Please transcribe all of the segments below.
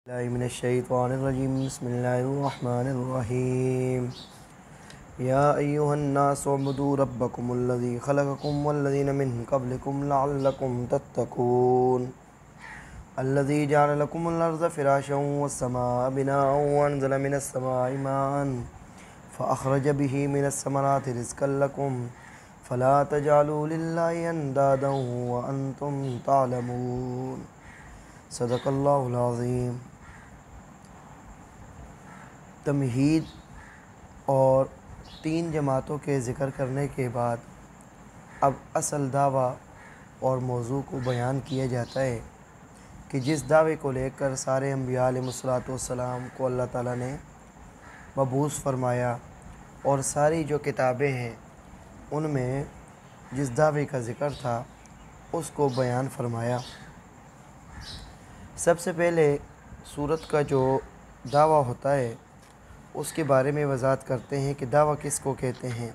بالله من الشيطان الرجيم بسم الله الرحمن الرحيم يا أيها الناس اعبدوا ربكم الذي خلقكم والذين من قبلكم لعلكم تتقون الذي جعل لكم الأرض فراشا والسماء بناء وأنزل من السماء ماء فأخرج به من الثمرات رزقا لكم فلا تجعلوا لله أندادا وأنتم تعلمون صدق اللہ العظیم۔ تمہید اور 3 جماعتوں کے ذکر کرنے کے بعد اب اصل دعویٰ اور موضوع کو بیان کیا جاتا ہے کہ جس دعوے کو لے کر سارے انبیاء علیہ الصلوۃ والسلام کو اللہ تعالیٰ نے مبعوث فرمایا اور ساری جو کتابیں ہیں ان میں جس دعوے کا ذکر تھا اس کو بیان فرمایا۔ سب سے پہلے سورت کا جو دعویٰ ہوتا ہے اس کے بارے میں وضاحت کرتے ہیں کہ دعویٰ کس کو کہتے ہیں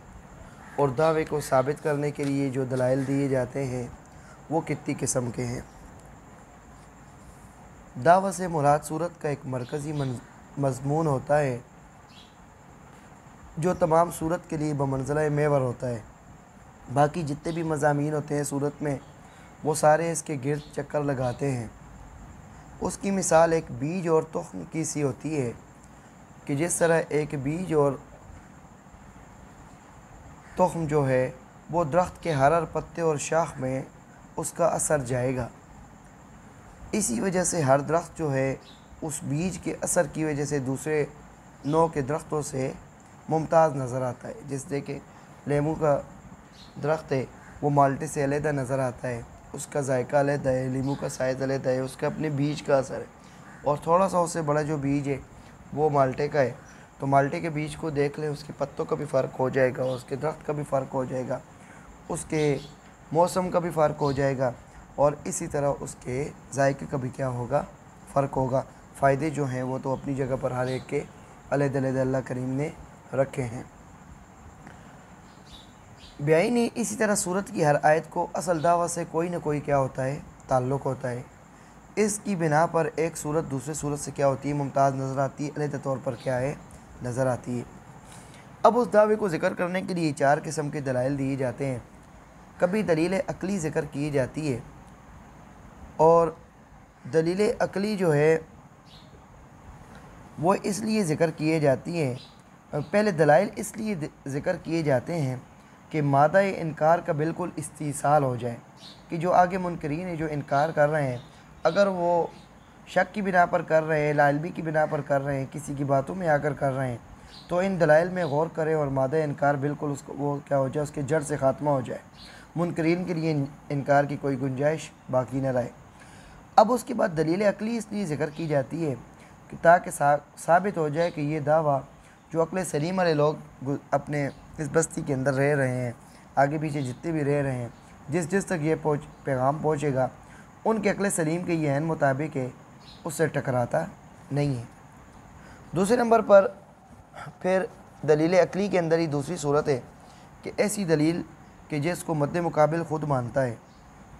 اور دعوے کو ثابت کرنے کے لیے جو دلائل دیے جاتے ہیں وہ کتنی قسم کے ہیں۔ دعویٰ سے مراد سورت کا ایک مرکزی مضمون ہوتا ہے جو تمام سورت کے لیے بمنزلہ محور ہوتا ہے۔ باقی جتنے بھی مضامین ہوتے ہیں سورت میں وہ سارے اس کے گرد چکر لگاتے ہیں۔ اس کی مثال ایک بیج اور تخم کی سی ہوتی ہے کہ جس طرح ایک بیج اور تخم جو ہے وہ درخت کے ہر پتے اور شاخ میں اس کا اثر جائے گا، اسی وجہ سے ہر درخت جو ہے اس بیج کے اثر کی وجہ سے دوسرے نوع کے درختوں سے ممتاز نظر آتا ہے۔ جس سے کہ لیموں کا درخت ہے وہ مالٹے سے علیحدہ نظر آتا ہے، اس کا ذائقہ علیحدہ ہے، لیموں کا سائز علیحدہ ہے، اس کا اپنے بیج کا اثر ہے، اور تھوڑا سا اس سے بڑا جو بیج ہے وہ مالٹے کا ہے تو مالٹے کے بیج کو دیکھ لیں، اس کے پتوں کا بھی فرق ہو جائے گا، اس کے درخت کا بھی فرق ہو جائے گا، اس کے موسم کا بھی فرق ہو جائے گا، اور اسی طرح اس کے ذائقے کا بھی کیا ہوگا، فرق ہوگا۔ فائدے جو ہیں وہ تو اپنی جگہ پر ہر ایک کے علیحدہ علیحدہ اللہ کریم نے رکھے ہیں۔ بیانی اسی طرح سورت کی ہر آیت کو اصل دعویٰ سے کوئی نہ کوئی کیا ہوتا ہے، تعلق ہوتا ہے۔ اس کی بنا پر ایک سورت دوسرے سورت سے کیا ہوتی ہے، ممتاز نظر آتی ہے، علیحدہ طور پر کیا ہے، نظر آتی ہے۔ اب اس دعوے کو ذکر کرنے کے لیے 4 قسم کے دلائل دیے جاتے ہیں۔ کبھی دلیل عقلی ذکر کی جاتی ہے، اور دلیل عقلی جو ہے وہ اس لیے ذکر کیے جاتی ہیں، پہلے دلائل اس لیے ذکر کیے جاتے ہیں کہ مادہ انکار کا بالکل استحصال ہو جائے، کہ جو آگے منکرین ہیں جو انکار کر رہے ہیں اگر وہ شک کی بنا پر کر رہے ہیں، لا علمی کی بنا پر کر رہے ہیں، کسی کی باتوں میں آ کر رہے ہیں، تو ان دلائل میں غور کریں اور مادہ انکار بالکل اس کو وہ کیا ہو جائے، اس کے جڑ سے خاتمہ ہو جائے، منکرین کے لیے انکار کی کوئی گنجائش باقی نہ رہے۔ اب اس کے بعد دلیل عقلی اس لیے ذکر کی جاتی ہے کہ تاکہ ثابت ہو جائے کہ یہ دعویٰ جو عقل سلیم والے لوگ اپنے اس بستی کے اندر رہ رہے ہیں، آگے پیچھے جتنے بھی رہ رہے ہیں، جس تک یہ پیغام پہنچے گا ان کے عقل سلیم کے یہ عین مطابق ہے، اس سے ٹکراتا نہیں ہے۔ دوسرے نمبر پر پھر دلیل عقلی کے اندر ہی دوسری صورت ہے کہ ایسی دلیل کہ جس کو مد مقابل خود مانتا ہے۔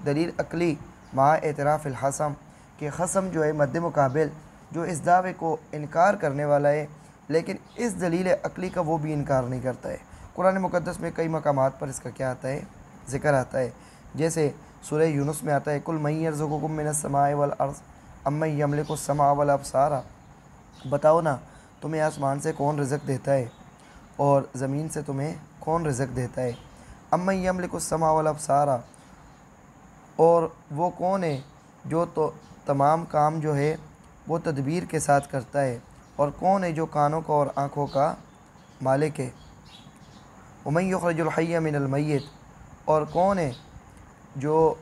دلیل عقلی مع اعتراف الخصم، کہ خصم جو ہے مد مقابل جو اس دعوے کو انکار کرنے والا ہے لیکن اس دلیل عقلی کا وہ بھی انکار نہیں کرتا ہے۔ قرآن مقدس میں کئی مقامات پر اس کا کیا آتا ہے، ذکر آتا ہے، جیسے سورہ یونس میں آتا ہے قل من یرزقکم من السماء والارض امن یملک السمع والابصار، بتاؤ نا تمہیں آسمان سے کون رزق دیتا ہے اور زمین سے تمہیں کون رزق دیتا ہے، امن یملک السمع والابصار، اور وہ کون ہے جو تو تمام کام جو ہے وہ تدبیر کے ساتھ کرتا ہے، اور کون ہے جو کانوں کا اور آنکھوں کا مالک ہے، ومن یخرج الحی من المیت، اور کون ہے جو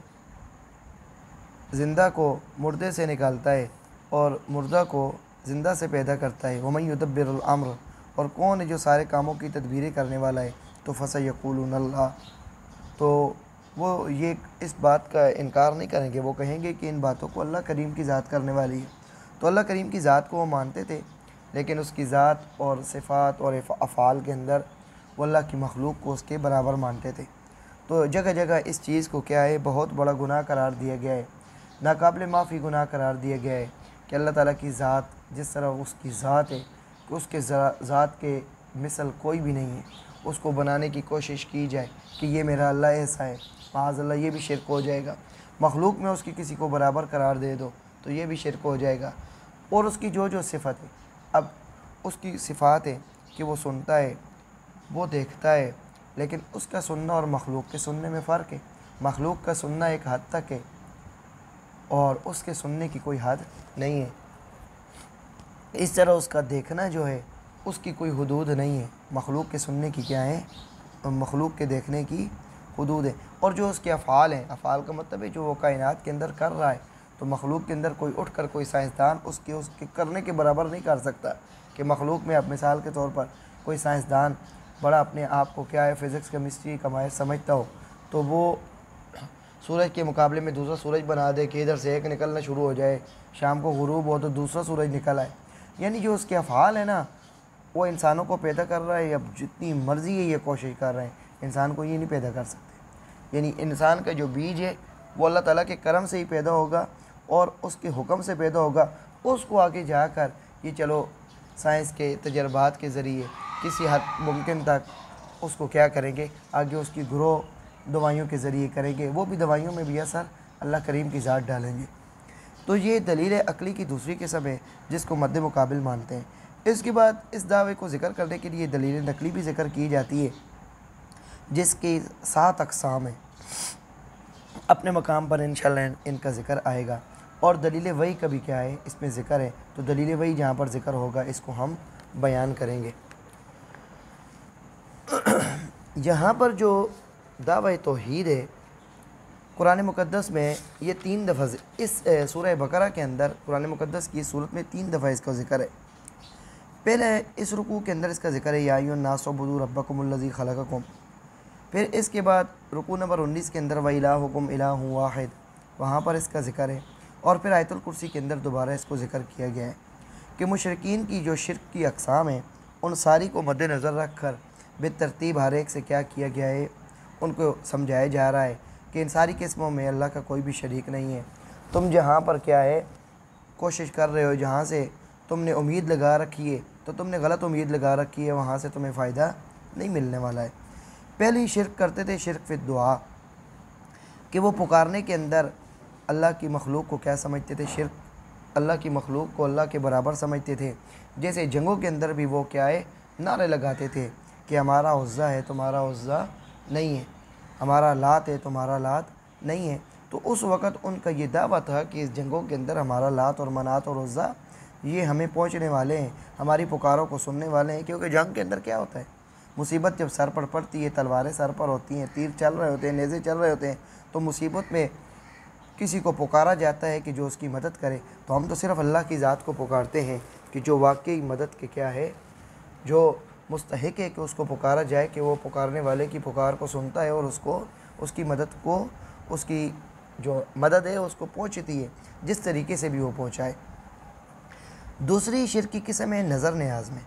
زندہ کو مردے سے نکالتا ہے اور مردہ کو زندہ سے پیدا کرتا ہے، ومن یدبر الامر، اور کون ہے جو سارے کاموں کی تدبیریں کرنے والا ہے، تو فسیقولون اللہ، تو وہ یہ اس بات کا انکار نہیں کریں گے، وہ کہیں گے کہ ان باتوں کو اللہ کریم کی ذات کرنے والی ہے۔ تو اللہ کریم کی ذات کو وہ مانتے تھے لیکن اس کی ذات اور صفات اور افعال کے اندر وہ اللہ کی مخلوق کو اس کے برابر مانتے تھے۔ تو جگہ جگہ اس چیز کو کیا ہے، بہت بڑا گناہ قرار دیا گیا ہے، ناقابل معافی گناہ قرار دیا گیا ہے کہ اللہ تعالیٰ کی ذات جس طرح اس کی ذات ہے کہ اس کے ذات کے مثل کوئی بھی نہیں ہے، اس کو بنانے کی کوشش کی جائے کہ یہ میرا اللہ ایسا ہے، معاذ اللہ یہ بھی شرک ہو جائے گا۔ مخلوق میں اس کی کسی کو برابر قرار دے دو تو یہ بھی شرک ہو جائے گا۔ اور اس کی جو صفت ہے، اب اس کی صفات ہے کہ وہ سنتا ہے، وہ دیکھتا ہے، لیکن اس کا سننا اور مخلوق کے سننے میں فرق ہے۔ مخلوق کا سننا ایک حد تک ہے اور اس کے سننے کی کوئی حد نہیں ہے۔ اس طرح اس کا دیکھنا جو ہے اس کی کوئی حدود نہیں ہے۔ مخلوق کے سننے کی کیا ہے؟ مخلوق کے دیکھنے کی حدود ہے۔ اور جو اس کے افعال ہیں، افعال کا مطلب ہے جو وہ کائنات کے اندر کر رہا ہے، تو مخلوق کے اندر کوئی اٹھ کر کوئی سائنسدان اس کے کرنے کے برابر نہیں کر سکتا کہ مخلوق میں اب مثال کے طور پر کوئی سائنسدان بڑا اپنے آپ کو کیا ہے فزکس کیمسٹری کا ماہر سمجھتا ہو، تو وہ سورج کے مقابلے میں دوسرا سورج بنا دے کہ ادھر سے ایک نکلنا شروع ہو جائے، شام کو غروب ہو تو دوسرا سورج نکل آئے۔ یعنی جو اس کے افعال ہیں نا، وہ انسانوں کو پیدا کر رہا ہے، اب جتنی مرضی ہے یہ کوشش کر رہے ہیں، انسان کو یہ نہیں پیدا کر سکتے۔ یعنی انسان کا جو بیج ہے وہ اللہ تعالیٰ کے کرم سے ہی پیدا ہوگا اور اس کے حکم سے پیدا ہوگا۔ اس کو آگے جا کر یہ چلو سائنس کے تجربات کے ذریعے کسی حد ممکن تک اس کو کیا کریں گے، آگے اس کی گرو دوائیوں کے ذریعے کریں گے، وہ بھی دوائیوں میں بھی اثر اللہ کریم کی ذات ڈالیں گے۔ تو یہ دلیل عقلی کی دوسری قسم ہے جس کو مد مقابل مانتے ہیں۔ اس کے بعد اس دعوے کو ذکر کرنے کے لیے دلیل نقلی بھی ذکر کی جاتی ہے جس کی 7 اقسام ہیں۔ اپنے مقام پر انشاءاللہ ان کا ذکر آئے گا۔ اور دلیل وحی کا بھی کیا ہے اس میں ذکر ہے، تو دلیل وحی جہاں پر ذکر ہوگا اس کو ہم بیان کریں گے۔ یہاں پر جو دعوی توحید ہے قرآن مقدس میں یہ 3 دفعہ اس سورہ بقرہ کے اندر قرآن مقدس کی صورت میں 3 دفعہ اس کا ذکر ہے۔ پہلے اس رکوع کے اندر اس کا ذکر ہے یا ایھا الناس اعبدوا ربکم الذی خلقکم۔ پھر اس کے بعد رکوع نمبر 19 کے اندر وَإِلٰہُکُمْ إِلٰہٌ وَاحِدٌ، وہاں پر اس کا ذکر ہے۔ اور پھر آیت الکرسی کے اندر دوبارہ اس کو ذکر کیا گیا ہے کہ مشرکین کی جو شرک کی اقسام ہیں ان ساری کو مد نظر رکھ کر بالترتیب ہر ایک سے کیا کیا گیا ہے، ان کو سمجھایا جا رہا ہے کہ ان ساری قسموں میں اللہ کا کوئی بھی شریک نہیں ہے۔ تم جہاں پر کیا ہے کوشش کر رہے ہو، جہاں سے تم نے امید لگا رکھی ہے تو تم نے غلط امید لگا رکھی ہے، وہاں سے تمہیں فائدہ نہیں ملنے والا ہے۔ پہلے شرک کرتے تھے، شرک فی الدعا، کہ وہ پکارنے کے اندر اللہ کی مخلوق کو کیا سمجھتے تھے، شرک اللہ کی مخلوق کو اللہ کے برابر سمجھتے تھے۔ جیسے جنگوں کے اندر بھی وہ کیا ہے نعرے لگاتے تھے کہ ہمارا عزا ہے تمہارا عزا نہیں ہے، ہمارا لات ہے تمہارا لات نہیں ہے۔ تو اس وقت ان کا یہ دعویٰ تھا کہ اس جنگوں کے اندر ہمارا لات اور منات اور عزا یہ ہمیں پہنچنے والے ہیں، ہماری پکاروں کو سننے والے ہیں۔ کیونکہ جنگ کے اندر کیا ہوتا ہے، مصیبت جب سر پر پڑتی ہے، تلواریں سر پر ہوتی ہیں، تیر چل رہے ہوتے ہیں، نیزے چل رہے ہوتے ہیں، تو مصیبت میں کسی کو پکارا جاتا ہے کہ جو اس کی مدد کرے۔ تو ہم تو صرف اللہ کی ذات کو پکارتے ہیں کہ جو واقعی مدد کے کیا ہے، جو مستحق ہے کہ اس کو پکارا جائے، کہ وہ پکارنے والے کی پکار کو سنتا ہے اور اس کو اس کی مدد کو اس کی جو مدد ہے اس کو پہنچتی ہے جس طریقے سے بھی وہ پہنچائے۔ دوسری شرک کی قسم ہے نظر نیاز میں،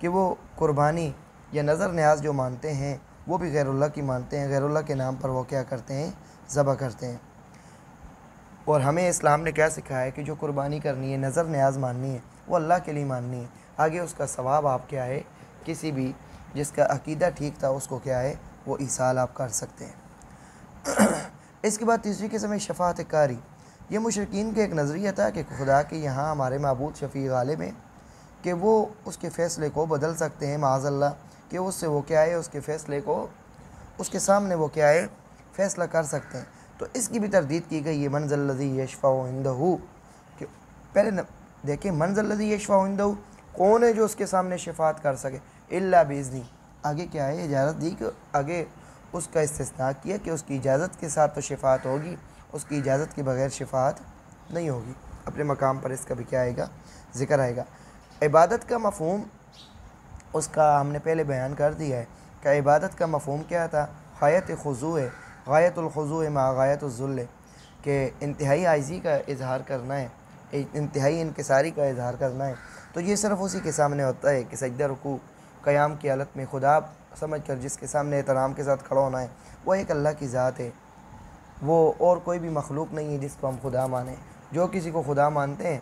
کہ وہ قربانی یا نظر نیاز جو مانتے ہیں وہ بھی غیر اللہ کی مانتے ہیں، غیر اللہ کے نام پر وہ کیا کرتے ہیں، ذبح کرتے ہیں۔ اور ہمیں اسلام نے کیا سکھایا ہے کہ جو قربانی کرنی ہے، نظر نیاز ماننی ہے، وہ اللہ کے لیے ماننی ہے، آگے اس کا ثواب آپ کیا ہے کسی بھی جس کا عقیدہ ٹھیک تھا اس کو کیا ہے وہ ایصال آپ کر سکتے ہیں۔ اس کے بعد تیسری قسم ہے شفاعت کاری۔ یہ مشرکین کا ایک نظریہ تھا کہ خدا کے یہاں ہمارے معبود شفیع غالب ہیں کہ وہ اس کے فیصلے کو بدل سکتے ہیں، معاذ اللہ، کہ اس سے وہ کیا ہے اس کے فیصلے کو اس کے سامنے وہ کیا ہے فیصلہ کر سکتے ہیں۔ تو اس کی بھی تردید کی گئی ہے، من ذا الذی یشفع عندہ، کہ پہلے دیکھیں من ذا الذی یشفع عندہ، کون ہے جو اس کے سامنے شفاعت کر سکے، الا باذنہ، آگے کیا ہے اجازت دی، کہ آگے اس کا استثناء کیا کہ اس کی اجازت کے ساتھ تو شفاعت ہوگی، اس کی اجازت کے بغیر شفاعت نہیں ہوگی۔ اپنے مقام پر اس کا بھی کیا آئے گا ذکر آئے گا۔ عبادت کا مفہوم اس کا ہم نے پہلے بیان کر دیا ہے کہ عبادت کا مفہوم کیا تھا، غایت خضوع ہے، غایت الخضوع مع غایت الذل، کہ انتہائی عاجزی کا اظہار کرنا ہے، انتہائی انکساری کا اظہار کرنا ہے۔ تو یہ صرف اسی کے سامنے ہوتا ہے کہ سجدہ رکوع قیام کی حالت میں خدا سمجھ کر جس کے سامنے احترام کے ساتھ کھڑا ہونا ہے، وہ ایک اللہ کی ذات ہے، وہ اور کوئی بھی مخلوق نہیں ہے جس کو ہم خدا مانیں۔ جو کسی کو خدا مانتے ہیں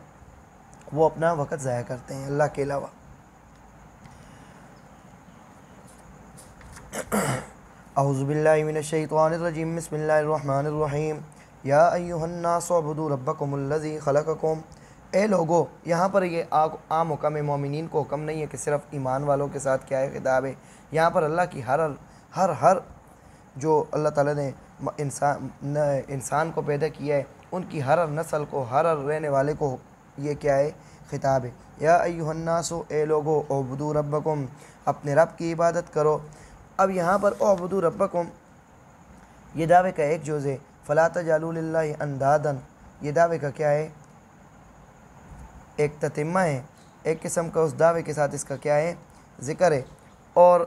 وہ اپنا وقت ضائع کرتے ہیں اللہ کے علاوہ۔ اعوذ باللہ من الشیطان الرجیم، بسم اللہ الرحمن الرحیم۔ یا ایھا الناس اعبدوا ربکم الذی خلقکم، اے لوگو، یہاں پر یہ عام حکم مومنین کو حکم نہیں ہے کہ صرف ایمان والوں کے ساتھ کیا ہے خطاب ہے، یہاں پر اللہ کی ہر جو اللہ تعالیٰ نے انسان کو پیدا کیا ہے، ان کی ہر نسل کو، ہر رہنے والے کو یہ کیا ہے خطاب ہے۔ یا ایھا الناس، اے لوگو، اعبدوا ربکم، اپنے رب کی عبادت کرو۔ اب یہاں پر اعبدوا ربکم یہ دعوے کا ایک جز ہے، فلا تجعلوا للہ اندادا، یہ دعوے کا کیا ہے ایک تتمہ ہے، ایک قسم کا اس دعوے کے ساتھ اس کا کیا ہے ذکر ہے۔ اور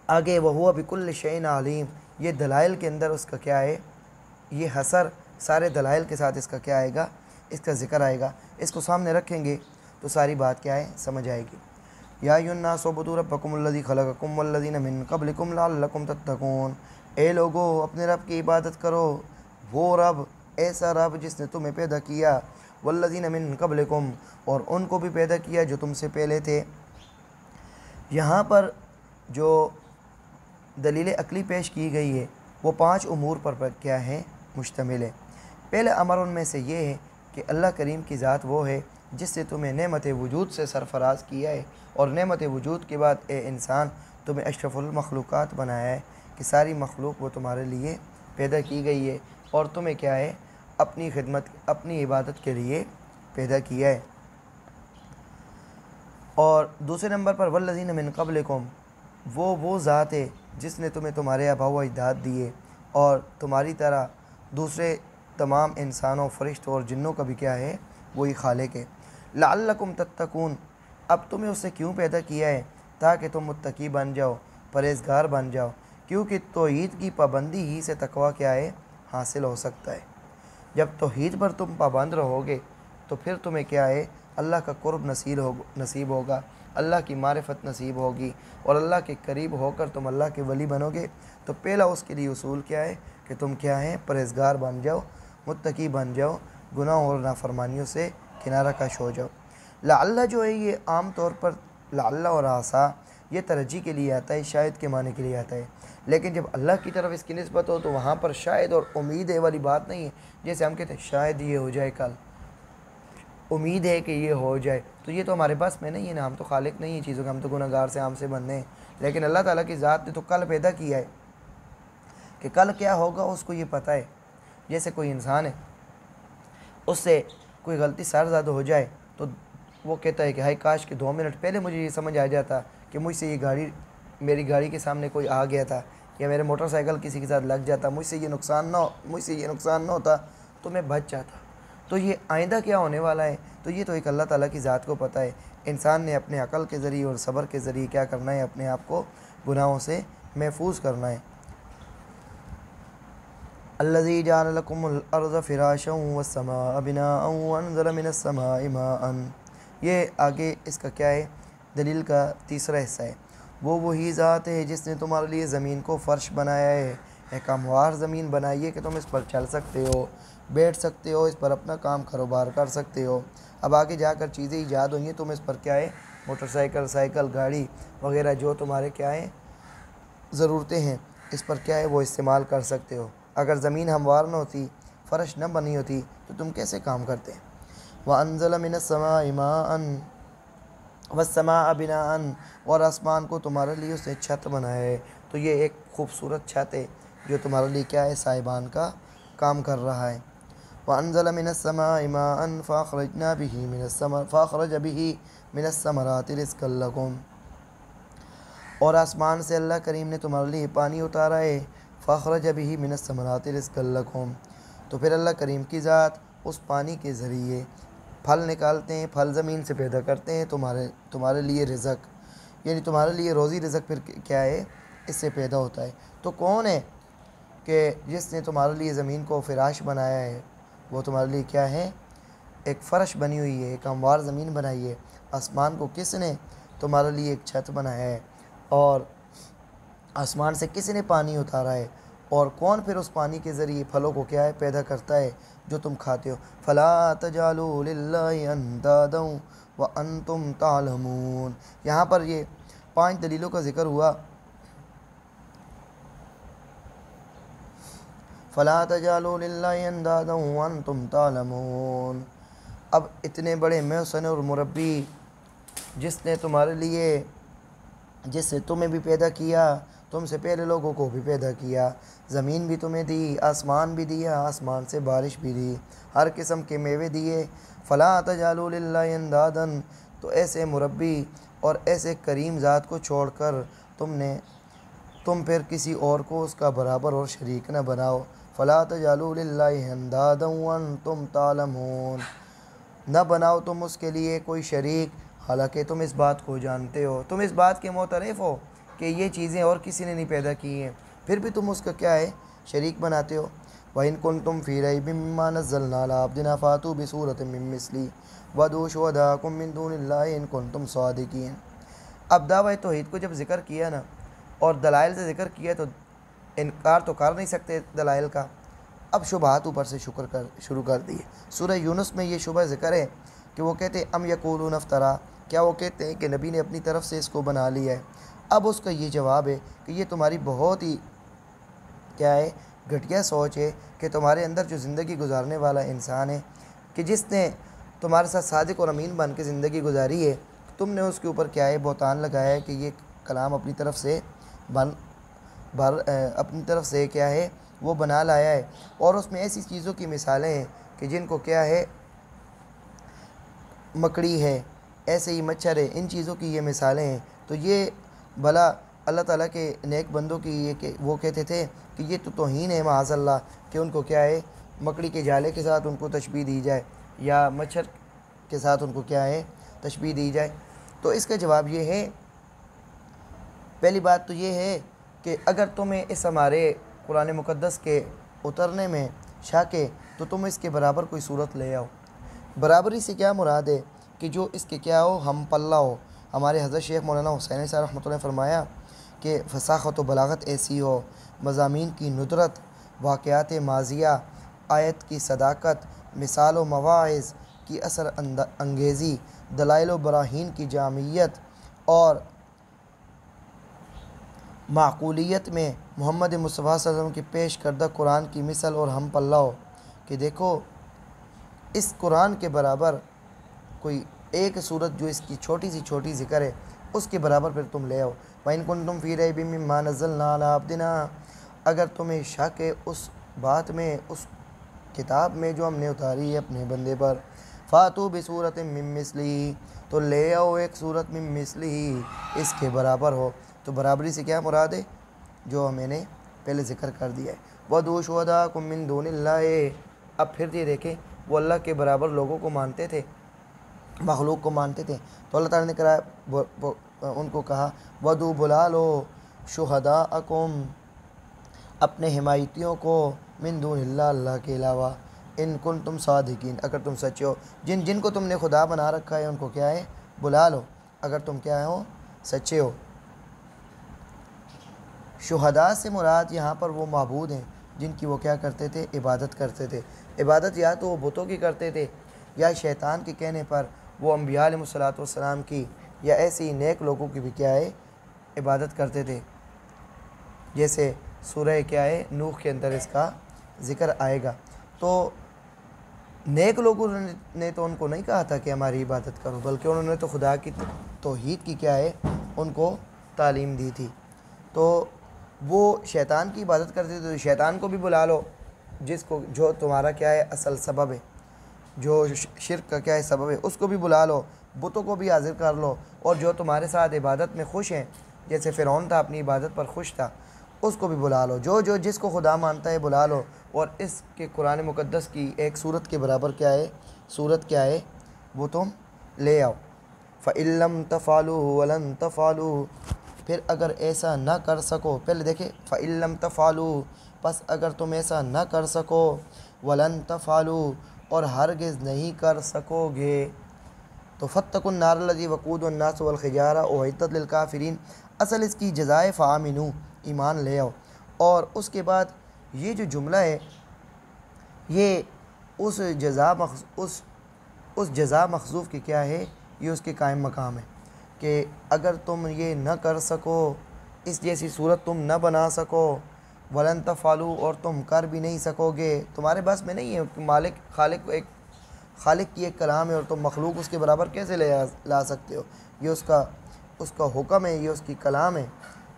آگے وہو بکل شیء علیم، یہ دلائل کے اندر اس کا کیا ہے یہ حصر، سارے دلائل کے ساتھ اس کا کیا آئے گا، اس کا ذکر آئے گا۔ اس کو سامنے رکھیں گے تو ساری بات کیا ہے سمجھ آئے گی۔ یا ایھا الناس اعبدوا ربکم الذی خلقکم والذین من قبلکم لعلکم تتقون، اے لوگو اپنے رب کی عبادت کرو، وہ رب، ایسا رب جس نے تمہیں پیدا کیا، والذین من قبلکم، اور ان کو بھی پیدا کیا جو تم سے پہلے تھے۔ یہاں پر جو دلیل عقلی پیش کی گئی ہے وہ 5 امور پر کیا ہے مشتمل ہے۔ پہلے امر ان میں سے یہ ہے کہ اللہ کریم کی ذات وہ ہے جس سے تمہیں نعمت وجود سے سرفراز کیا ہے، اور نعمت وجود کے بعد اے انسان تمہیں اشرف المخلوقات بنایا ہے کہ ساری مخلوق وہ تمہارے لیے پیدا کی گئی ہے، اور تمہیں کیا ہے اپنی خدمت، اپنی عبادت کے لیے پیدا کیا ہے۔ اور دوسرے نمبر پر والذین من قبلکم، وہ ذات ہے جس نے تمہیں تمہارے آباء و اجداد دیے، اور تمہاری طرح دوسرے تمام انسانوں، فرشتوں اور جنوں کا بھی کیا ہے وہی خالق ہے۔ لعلکم تتقون، اب تمہیں اس سے کیوں پیدا کیا ہے؟ تاکہ تم متقی بن جاؤ، پرہیزگار بن جاؤ، کیونکہ توحید کی پابندی ہی سے تقویٰ کیا ہے حاصل ہو سکتا ہے۔ جب توحید پر تم پابند رہو گے تو پھر تمہیں کیا ہے اللہ کا قرب نصیب ہوگا، اللہ کی معرفت نصیب ہوگی، اور اللہ کے قریب ہو کر تم اللہ کے ولی بنو گے۔ تو پہلا اس کے لیے اصول کیا ہے کہ تم کیا ہے پرہیزگار بن جاؤ، متقی بن جاؤ، گناہ اور نافرمانیوں سے کنارہ کش ہو جاؤ۔ لعل جو ہے یہ عام طور پر لعل اور عسیٰ یہ ترجیح کے لیے آتا ہے، شاید کے معنی کے لیے آتا ہے، لیکن جب اللہ کی طرف اس کی نسبت ہو تو وہاں پر شاید اور امید ہے والی بات نہیں ہے۔ جیسے ہم کہتے ہیں شاید یہ ہو جائے کل، امید ہے کہ یہ ہو جائے، تو یہ تو ہمارے پاس میں نہیں ہے نا، ہم تو خالق نہیں ہیں چیزوں کے، ہم تو گناہ گار سے عام سے بندے ہیں، لیکن اللہ تعالیٰ کی ذات نے تو کل پیدا کیا ہے کہ کل کیا ہوگا اس کو یہ پتہ ہے۔ جیسے کوئی انسان ہے، اس سے کوئی غلطی سرزد ہو جائے تو وہ کہتا ہے کہ ہائے کاش کہ 2 منٹ پہلے مجھے یہ سمجھ آ جاتا کہ مجھ سے یہ گاڑی، میری گاڑی کے سامنے کوئی آ گیا تھا، یا میرے موٹر سائیکل کسی کے ساتھ لگ جاتا، مجھ سے یہ نقصان نہ ہوتا تو میں بچ جاتا۔ تو یہ آئندہ کیا ہونے والا ہے، تو یہ تو ایک اللہ تعالیٰ کی ذات کو پتہ ہے۔ انسان نے اپنے عقل کے ذریعے اور صبر کے ذریعے کیا کرنا ہے، اپنے آپ کو گناہوں سے محفوظ کرنا ہے۔ الذی جعل لکم الارض فراشا والسماء بناء وانزل من السماء ماء، یہ آگے اس کا کیا ہے دلیل کا تیسرا حصہ ہے۔ وہ وہی ذات ہے جس نے تمہارے لیے زمین کو فرش بنایا ہے، ایک ہموار زمین بنائی ہے کہ تم اس پر چل سکتے ہو، بیٹھ سکتے ہو، اس پر اپنا کام کاروبار کر سکتے ہو۔ اب آگے جا کر چیزیں ایجاد ہوئی ہیں، تم اس پر کیا ہے موٹر سائیکل، گاڑی وغیرہ جو تمہارے کیا ہیں ضرورتیں ہیں، اس پر کیا ہے وہ استعمال کر سکتے ہو۔ اگر زمین ہموار نہ ہوتی، فرش نہ بنی ہوتی تو تم کیسے کام کرتے؟ وَأَنزَلَ مِنَ السَّمَاءِ مَاءً وَالسَّمَاءَ بِنَاءً، اور آسمان کو تمہارے لیے اس نے چھت بنایا ہے، تو یہ ایک خوبصورت چھت ہے جو تمہارے لیے کیا ہے سائبان کا کام کر رہا ہے۔ وَأَنزَلَ مِنَ السَّمَاءِ مَاءً فَأَخْرَجَ بِهِ مِنَ الثَّمَرَاتِ رِزْقًا لَكُمْ، اور آسمان سے اللہ کریم نے تمہارے لیے پانی اتارا ہے، فَأَخْرَجَ بِهِ مِنَ الثَّمَرَاتِ رِزْقًا لَكُمْ، تو پھر اللہ کریم کی ذات اس پانی کے ذریعے پھل نکالتے ہیں، پھل زمین سے پیدا کرتے ہیں تمہارے لیے رزق، یعنی تمہارے لیے روزی رزق پھر کیا ہے اس سے پیدا ہوتا ہے۔ تو کون ہے کہ جس نے تمہارے لیے زمین کو فراش بنایا ہے؟ وہ تمہارے لیے کیا ہے ایک فرش بنی ہوئی ہے، ایک ہموار زمین بنائی ہے۔ آسمان کو کس نے تمہارے لیے ایک چھت بنایا ہے، اور آسمان سے کس نے پانی اتارا ہے، اور کون پھر اس پانی کے ذریعے پھلوں کو کیا ہے پیدا کرتا ہے، جو تم کھاتے ہو۔ فلا تجعلوا للہ اندادا وانتم تعلمون۔ یہاں پر یہ 5 دلیلوں کا ذکر ہوا۔ فلا تجعلوا للہ اندادا وانتم تعلمون۔ اب اتنے بڑے محسن اور مربی جس نے تمہارے لیے، جس سے تمہیں بھی پیدا کیا، تم سے پہلے لوگوں کو بھی پیدا کیا، زمین بھی تمہیں دی، آسمان بھی دیا، آسمان سے بارش بھی دی، ہر قسم کے میوے دیے۔ فلا تجعلوا للہ اندادا، تو ایسے مربی اور ایسے کریم ذات کو چھوڑ کر تم پھر کسی اور کو اس کا برابر اور شریک نہ بناؤ۔ فلا تجعلوا للہ اندادا وانتم تعلمون، نہ بناؤ تم اس کے لیے کوئی شریک، حالانکہ تم اس بات کو جانتے ہو، تم اس بات کے معترف ہو کہ یہ چیزیں اور کسی نے نہیں پیدا کی ہیں، پھر بھی تم اس کا کیا ہے، شریک بناتے ہو۔ وَإِن كُنتُمْ فِي رَيْبٍ مِّمَّا نَزَّلْنَا عَلَىٰ عَبْدِنَا فَأْتُوا بِسُورَةٍ مِّن مِّثْلِهِ وَادْعُوا شُهَدَاءَكُم مِّن دُونِ اللَّهِ إِن كُنتُمْ صَادِقِينَ۔ اب دعویٰ توحید کو جب ذکر کیا نا اور دلائل سے ذکر کیا تو انکار تو کر نہیں سکتے دلائل کا، اب شبہات اوپر سے شروع کر دیے۔ سورہ یونس میں یہ شبہ ذکر ہے کہ وہ کہتے ہیں ام یقولون افترا، کیا وہ کہتے ہیں کہ نبی نے اپنی طرف سے اس کو بنا لیا ہے۔ اب اس کا یہ جواب ہے کہ یہ تمہاری بہت ہی کیا ہے، گھٹیا سوچ ہے کہ تمہارے اندر جو زندگی گزارنے والا انسان ہے کہ جس نے تمہارے ساتھ صادق اور امین بن کے زندگی گزاری ہے، تم نے اس کے اوپر کیا ہے، بہتان لگایا ہے کہ یہ کلام اپنی طرف سے کیا ہے وہ بنا لایا ہے، اور اس میں ایسی چیزوں کی مثالیں ہیں کہ جن کو کیا ہے، مکڑی ہے، ایسے ہی مچھر ہے، ان چیزوں کی یہ مثالیں ہیں۔ تو یہ بھلا اللہ تعالیٰ کے نیک بندوں کی یہ کہ وہ کہتے تھے کہ یہ تو توہین ہے معاذ اللہ کہ ان کو کیا ہے، مکڑی کے جالے کے ساتھ ان کو تشبیہ دی جائے یا مچھر کے ساتھ ان کو کیا ہے، تشبیہ دی جائے۔ تو اس کا جواب یہ ہے، پہلی بات تو یہ ہے کہ اگر تمہیں اس ہمارے قرآن مقدس کے اترنے میں شک ہے تو تم اس کے برابر کوئی صورت لے آؤ۔ برابری سے کیا مراد ہے کہ جو اس کے کیا ہو، ہم پلہ ہو۔ ہمارے حضرت شیخ مولانا حسین صاحب رحمۃ اللہ نے فرمایا کہ فصاحت و بلاغت ایسی ہو، مضامین کی ندرت، واقعات ماضیہ، آیت کی صداقت، مثال و مواعظ کی اثر انگیزی، دلائل و براہین کی جامعیت اور معقولیت میں محمد مصطفیٰ صلی اللہ علیہ وسلم کی پیش کردہ قرآن کی مثل اور ہم پلہ ہو کہ دیکھو اس قرآن کے برابر کوئی ایک صورت جو اس کی چھوٹی سی چھوٹی ذکر ہے اس کے برابر پھر تم لے آؤ۔ وَإِن كُنتُمْ فِي رَيْبٍ مِّمَّا نَزَّلْنَا عَلَىٰ عَبْدِنَا، اگر تمہیں شک ہے اس بات میں، اس کتاب میں جو ہم نے اتاری ہے اپنے بندے پر، فَأْتُوا بِسُورَةٍ مِّن مِّثْلِهِ، تو لے آؤ ایک صورت من مثلہ، اس کے برابر ہو۔ تو برابری سے کیا مراد ہے، جو میں نے پہلے ذکر کر دیا ہے۔ وَادْعُوا شُهَدَاءَكُم مِّن دُونِ اللَّهِ، اب پھر یہ دیکھیں وہ اللہ کے برابر لوگوں کو مانتے تھے، مخلوق کو مانتے تھے، تو اللہ تعالیٰ نے کہا ان کو کہا وَادْعُوا، بلا لو شُهَدَاءَكُم، اپنے حمایتیوں کو، من دون اللہ، اللہ کے علاوہ، ان کنتم صادقین، اگر تم سچے ہو، جن کو تم نے خدا بنا رکھا ہے ان کو کیا ہے، بلا لو، اگر تم کیا ہو، سچے ہو۔ شہداء سے مراد یہاں پر وہ معبود ہیں جن کی وہ کیا کرتے تھے، عبادت کرتے تھے۔ عبادت یا تو وہ بتوں کی کرتے تھے یا شیطان کے کہنے پر وہ انبیاء علیہ الصلوۃ والسلام کی یا ایسے ہی نیک لوگوں کی بھی کیا ہے، عبادت کرتے تھے، جیسے سورہ کیا ہے نوح کے اندر اس کا ذکر آئے گا۔ تو نیک لوگوں نے تو ان کو نہیں کہا تھا کہ ہماری عبادت کرو، بلکہ انہوں نے تو خدا کی توحید کی کیا ہے ان کو تعلیم دی تھی۔ تو وہ شیطان کی عبادت کرتے تھے، تو شیطان کو بھی بلا لو، جو تمہارا کیا ہے اصل سبب ہے، جو شرک کا کیا ہے سبب ہے، اس کو بھی بلا لو، بتوں کو بھی حاضر کر لو، اور جو تمہارے ساتھ عبادت میں خوش ہیں، جیسے فرعون تھا اپنی عبادت پر خوش تھا، اس کو بھی بلا لو، جو جس کو خدا مانتا ہے بلا لو، اور اس کے قرآن مقدس کی ایک صورت کے برابر کیا ہے، صورت کیا ہے، وہ تم لے آؤ۔ فَإِن لَّمْ تَفْعَلُوا وَلَن تَفْعَلُوا، پھر اگر ایسا نہ کر سکو، پہلے دیکھیں فَإِن لَّمْ تَفْعَلُوا، پس اگر تم ایسا نہ کر سکو، وَلَن تَفْعَلُوا، اور ہرگز نہیں کر سکو گے، تو فَاتَّقُوا النَّارَ الَّتِي وَقُودُهَا النَّاسُ وَالْحِجَارَةُ أُعِدَّتْ لِلْكَافِرِينَ، اصل اس کی جزائے فَآمِنُوا، ایمان لے آؤ۔ اور اس کے بعد یہ جو جملہ ہے یہ اس جزا مخذوف کی کیا ہے؟ یہ اس کے قائم مقام ہے کہ اگر تم یہ نہ کر سکو، اس جیسی صورت تم نہ بنا سکو، ولن تفعلوا، اور تم کر بھی نہیں سکو گے، تمہارے بس میں نہیں ہے کہ خالق کی ایک کلام ہے اور تم مخلوق اس کے برابر کیسے لا سکتے ہو؟ یہ اس کا حکم ہے، یہ اس کی کلام ہے،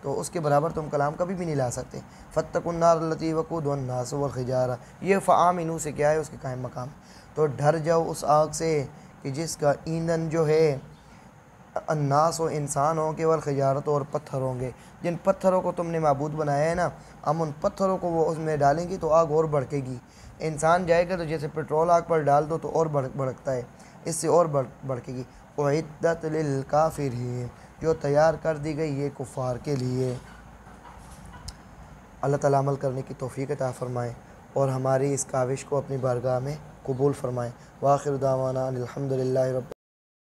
تو اس کے برابر تم کلام کبھی بھی نہیں لا سکتے۔ فاتقوا النار التی وقودها الناس والحجارہ، یہ فآمنوا سے کیا ہے؟ اس کے قائم مقام۔ تو ڈر جاؤ اس آگ سے کہ جس کا ایندھن جو ہے الناس و انسان ہوں گے، والحجارۃ، اور پتھر ہوں گے۔ جن پتھروں کو تم نے معبود بنایا ہے نا، ہم ان پتھروں کو وہ اس میں ڈالیں گے تو آگ اور بھڑکے گی۔ انسان جائے گا تو جیسے پیٹرول آگ پر ڈال دو تو اور بھڑکتا ہے، اس سے اور بھڑکے گی۔ اعدت للکافرین، جو تیار کر دی گئی ہے کفار کے لیے۔ اللہ تعالیٰ عمل کرنے کی توفیق عطا فرمائے اور ہماری اس کاوش کو اپنی بارگاہ میں قبول فرمائے۔ وآخر دعوانا ان الحمد للہ رب